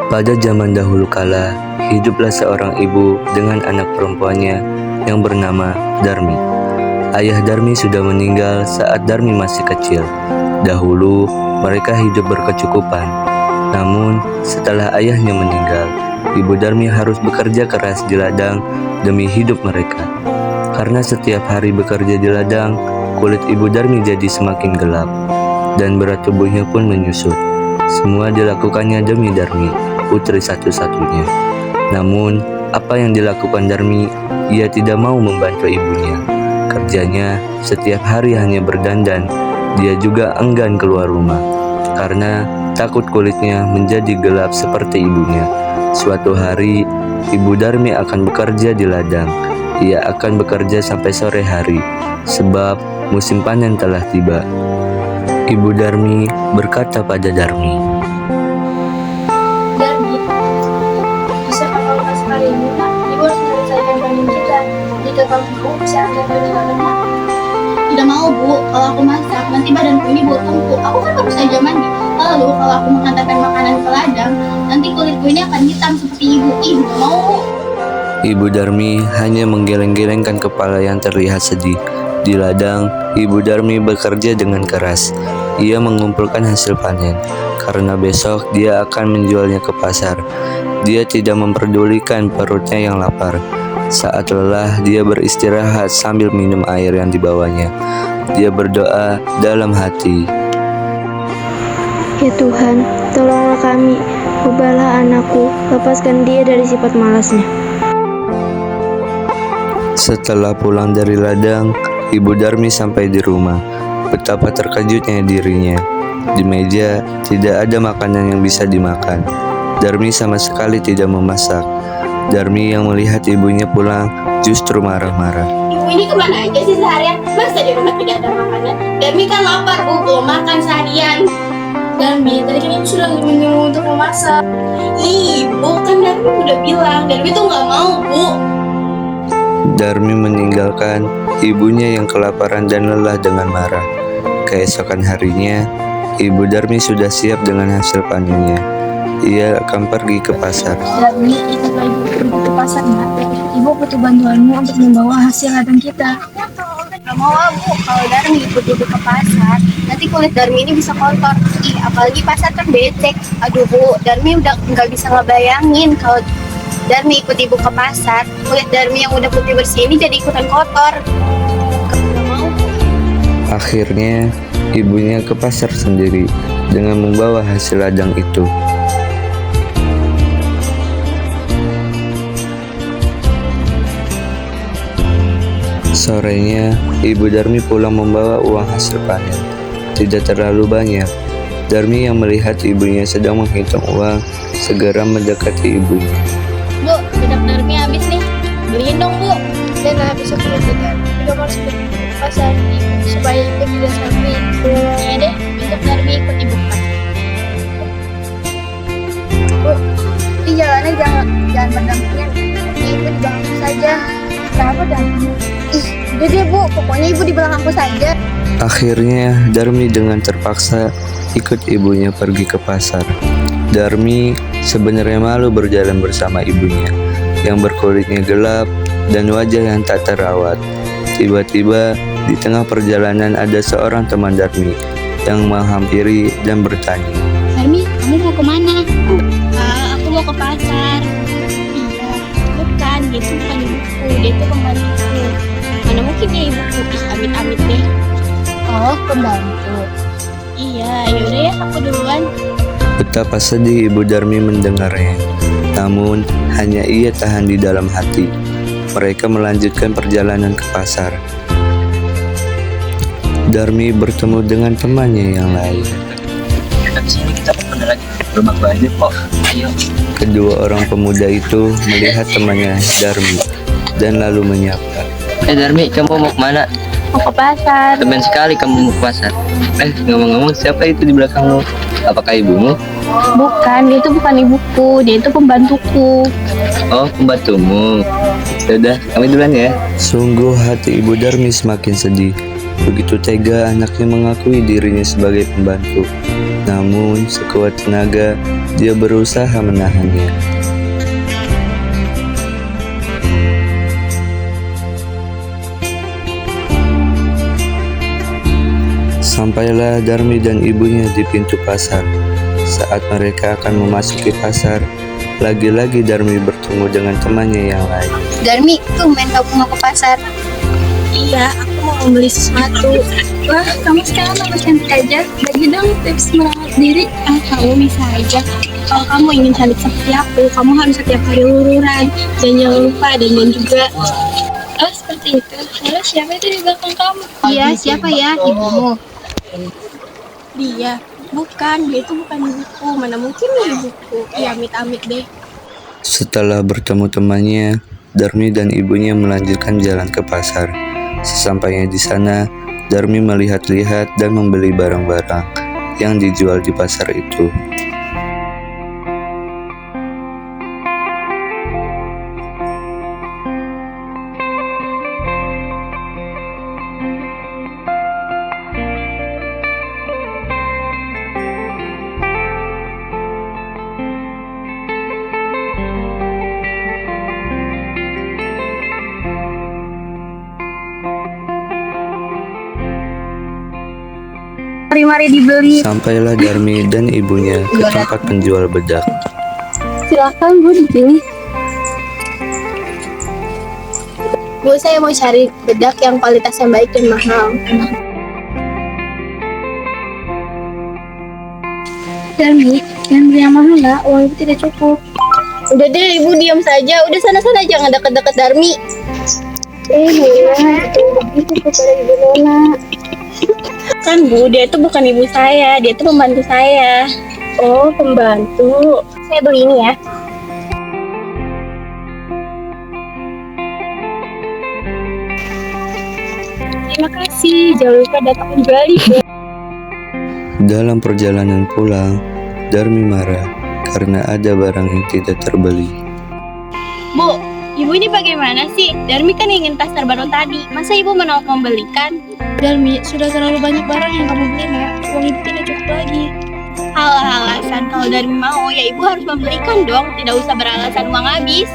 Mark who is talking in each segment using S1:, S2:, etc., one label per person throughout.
S1: Pada zaman dahulu kala, hiduplah seorang ibu dengan anak perempuannya yang bernama Darmi. Ayah Darmi sudah meninggal saat Darmi masih kecil. Dahulu, mereka hidup berkecukupan. Namun, setelah ayahnya meninggal, ibu Darmi harus bekerja keras di ladang demi hidup mereka. Karena setiap hari bekerja di ladang, kulit ibu Darmi jadi semakin gelap, dan berat tubuhnya pun menyusut. Semua dilakukannya demi Darmi, putri satu-satunya. Namun, apa yang dilakukan Darmi, ia tidak mau membantu ibunya. Kerjanya setiap hari hanya berdandan. Dia juga enggan keluar rumah, karena takut kulitnya menjadi gelap seperti ibunya. Suatu hari, ibu Darmi akan bekerja di ladang. Ia akan bekerja sampai sore hari, sebab musim panen telah tiba. Ibu Darmi berkata pada Darmi,
S2: "Darmi, bisa kalau pas kali ini, Nak, Ibu harus menyelesaikan panen kita. Jika kamu mau, bisa angkat panen Nak." "Tidak mau, Bu. Kalau aku masak, nanti badanku ini bau tungku. Aku kan baru saja mandi. Lalu, kalau aku menghantarkan makanan ke ladang, nanti kulitku ini akan hitam seperti Ibu. Ibu mau, Bu."
S1: Ibu Darmi hanya menggeleng-gelengkan kepala yang terlihat sedih. Di ladang, ibu Darmi bekerja dengan keras. Ia mengumpulkan hasil panen, karena besok dia akan menjualnya ke pasar. Dia tidak memperdulikan perutnya yang lapar. Saat lelah, dia beristirahat sambil minum air yang dibawanya. Dia berdoa dalam hati,
S3: "Ya Tuhan, tolonglah kami, ubahlah anakku, lepaskan dia dari sifat malasnya."
S1: Setelah pulang dari ladang, ibu Darmi sampai di rumah. Betapa terkejutnya dirinya. Di meja tidak ada makanan yang bisa dimakan. Darmi sama sekali tidak memasak. Darmi yang melihat ibunya pulang justru marah-marah.
S2: "Ibu ini kemana aja sih seharian? Masa di rumah tidak ada makanan? Darmi kan lapar, Bu, belum makan seharian." "Darmi, tadi kan Ibu sudah menyuruh untuk memasak." "Ibu, kan Darmi udah bilang, Darmi tuh nggak mau, Bu."
S1: Darmi meninggalkan ibunya yang kelaparan dan lelah dengan marah. Keesokan harinya, ibu Darmi sudah siap dengan hasil panennya. Ia akan pergi ke pasar.
S2: "Darmi, ikutlah Ibu pergi ke pasar, Nak. Ibu butuh bantuanmu untuk membawa hasil ladang kita." "Gak mau, Bu. Kalau Darmi ikut Ibu ke pasar, nanti kulit Darmi ini bisa kotor. Apalagi pasar kan becek. Aduh, Bu, Darmi udah nggak bisa ngebayangin kalau Darmi ikut Ibu ke pasar, kulit Darmi yang udah putih bersih ini jadi ikutan kotor." "Gak mau, Bu."
S1: Akhirnya, ibunya ke pasar sendiri dengan membawa hasil ladang itu. Sorenya, ibu Darmi pulang membawa uang hasil panen. Tidak terlalu banyak. Darmi yang melihat ibunya sedang menghitung uang, segera mendekati ibunya.
S2: "Bu, bedak Darmi habis nih. Beliin dong, Bu." "Dan besok kita harus ke pasar supaya Ibu tidak sakit." "Ya deh, besok Darmi ikut Ibu ke pasar." "Bu, di jalannya jangan berdampingan. Ibu di belakangku saja." "Kenapa Darmi?" Udah deh, Bu, pokoknya Ibu di belakangku saja."
S1: Akhirnya, Darmi dengan terpaksa ikut ibunya pergi ke pasar. Darmi sebenarnya malu berjalan bersama ibunya yang berkulitnya gelap dan wajah yang tak terawat. Tiba-tiba di tengah perjalanan ada seorang teman Darmi yang menghampiri dan bertanya,
S2: "Darmi, kamu mau kemana?" "Aku mau ke pasar." "Iya, bukan, dia itu bukan ibuku, dia itu pembantuku." "Mana mungkin dia ibuku, amit-amit deh." "Oh, pembantu." "Iya, yaudah ya, aku duluan."
S1: Betapa sedih ibu Darmi mendengarnya. Namun, hanya ia tahan di dalam hati. Mereka melanjutkan perjalanan ke pasar. Darmi bertemu dengan temannya yang lain.
S4: Habis ini kita kemana lagi? Rumah banyak kok. Ayo.
S1: Kedua orang pemuda itu melihat temannya Darmi dan lalu menyapa.
S4: Darmi, kamu mau kemana?
S2: "Mau ke pasar."
S4: Teman sekali kamu mau ke pasar. Ngomong-ngomong, siapa itu di belakangmu? Apakah ibumu?
S2: "Bukan, dia itu bukan ibuku, dia itu pembantuku."
S4: Oh, pembantumu. Sudah, kami duluan ya.
S1: Sungguh hati ibu Darmi semakin sedih. Begitu tega anaknya mengakui dirinya sebagai pembantu. Namun, sekuat tenaga, dia berusaha menahannya. Sampailah Darmi dan ibunya di pintu pasar. Saat mereka akan memasuki pasar, lagi-lagi Darmi bertemu dengan temannya yang lain.
S2: Darmi, tumben kamu mau ke pasar. Iya, aku mau membeli sesuatu. Wah, kamu sekarang tambah cantik aja. Bagi dong tips merawat diri. Kamu bisa aja. Kalau kamu ingin cantik seperti aku, kamu harus setiap hari luluran. Dan jangan lupa dandan juga. Oh, seperti itu. Lalu siapa itu di belakang kamu? Iya, siapa ya? Ibumu. Dia. Bukan, dia itu bukan ibuku. Mana mungkin ibuku. Ya, amit-amit deh.
S1: Setelah bertemu temannya, Darmi dan ibunya melanjutkan jalan ke pasar. Sesampainya di sana, Darmi melihat-lihat dan membeli barang-barang yang dijual di pasar itu.
S2: Mari dibeli.
S1: Sampailah Darmi dan ibunya ke tempat penjual bedak.
S2: Silakan Bu, dipilih. Bu, saya mau cari bedak yang kualitasnya baik dan mahal. Darmi, yang beli yang mahal nggak? Uang ibu tidak cukup. Udah deh, ibu diam saja. Udah sana-sana, jangan dekat-dekat Darmi. Nona, begitu kepada ibu Nona. Kan Bu, dia itu bukan ibu saya, dia itu pembantu saya. Oh, pembantu. Saya beli ini ya. Terima kasih, jangan lupa datang kembali.
S1: Dalam perjalanan pulang, Darmi marah karena ada barang yang tidak terbeli.
S2: Bu, ibu ini bagaimana sih? Darmi kan ingin tas terbaru tadi. Masa ibu menolak membelikan? Darmi, sudah terlalu banyak barang yang kamu beli, nak. Uang ibu tidak cukup lagi. Alasan kalau Darmi mau, ya ibu harus membelikan dong. Tidak usah beralasan uang habis.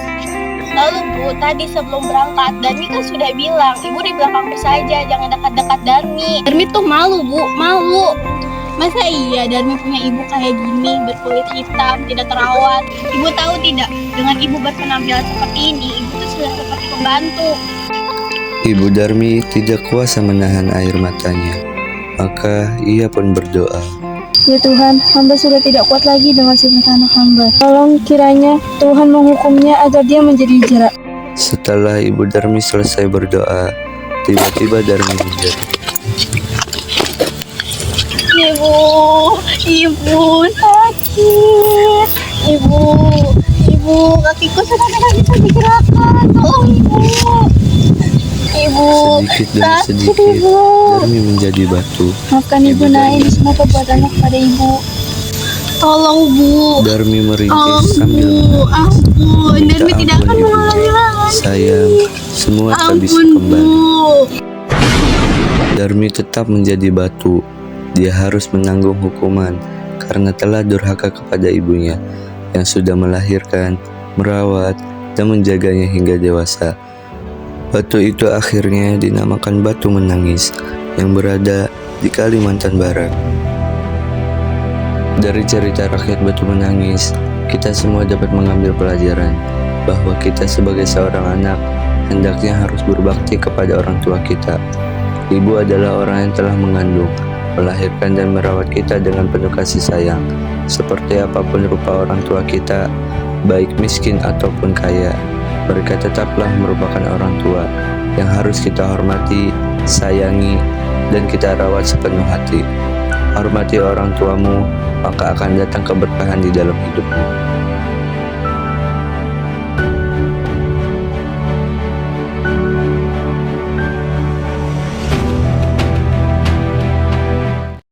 S2: Lalu Bu, tadi sebelum berangkat, Darmi kan sudah bilang, ibu di belakangku saja, jangan dekat-dekat Darmi. Darmi tuh malu Bu, malu. Masa iya Darmi punya ibu kayak gini, berkulit hitam, tidak terawat? Ibu tahu tidak, dengan ibu berpenampilan seperti ini, ibu tuh sudah seperti pembantu.
S1: Ibu Darmi tidak kuasa menahan air matanya, maka ia pun berdoa.
S3: Ya Tuhan, hamba sudah tidak kuat lagi dengan sifat anak hamba. Tolong kiranya Tuhan menghukumnya agar dia menjadi jerak.
S1: Setelah Ibu Darmi selesai berdoa, tiba-tiba Darmi menjerit.
S2: Ibu sakit. Ibu, kakiku sudah tidak bisa digerakkan. Tolong ibu.
S1: Sedikit demi sedikit,
S2: Ibu.
S1: Darmi menjadi batu.
S3: Maafkan ibu, nak, ini semua perbuatannya kepada ibu.
S2: Tolong Bu.
S1: Darmi meringkih
S2: Tolong
S1: sambil
S2: Bu.
S1: menangis.
S2: Ampun,
S1: Minta
S2: Darmi tidak
S1: ampun,
S2: akan
S1: Ibu.
S2: mengulangi lagi.
S1: Sayang, semua tak bisa
S2: Ampun
S1: kembali.
S2: Bu.
S1: Darmi tetap menjadi batu. Dia harus menanggung hukuman karena telah durhaka kepada ibunya yang sudah melahirkan, merawat, dan menjaganya hingga dewasa. Batu itu akhirnya dinamakan Batu Menangis yang berada di Kalimantan Barat. Dari cerita rakyat Batu Menangis, kita semua dapat mengambil pelajaran bahwa kita sebagai seorang anak hendaknya harus berbakti kepada orang tua kita. Ibu adalah orang yang telah mengandung, melahirkan dan merawat kita dengan penuh kasih sayang. Seperti apapun rupa orang tua kita, baik miskin ataupun kaya, mereka tetaplah merupakan orang tua yang harus kita hormati, sayangi, dan kita rawat sepenuh hati. Hormati orang tuamu, maka akan datang keberkahan di dalam hidupmu.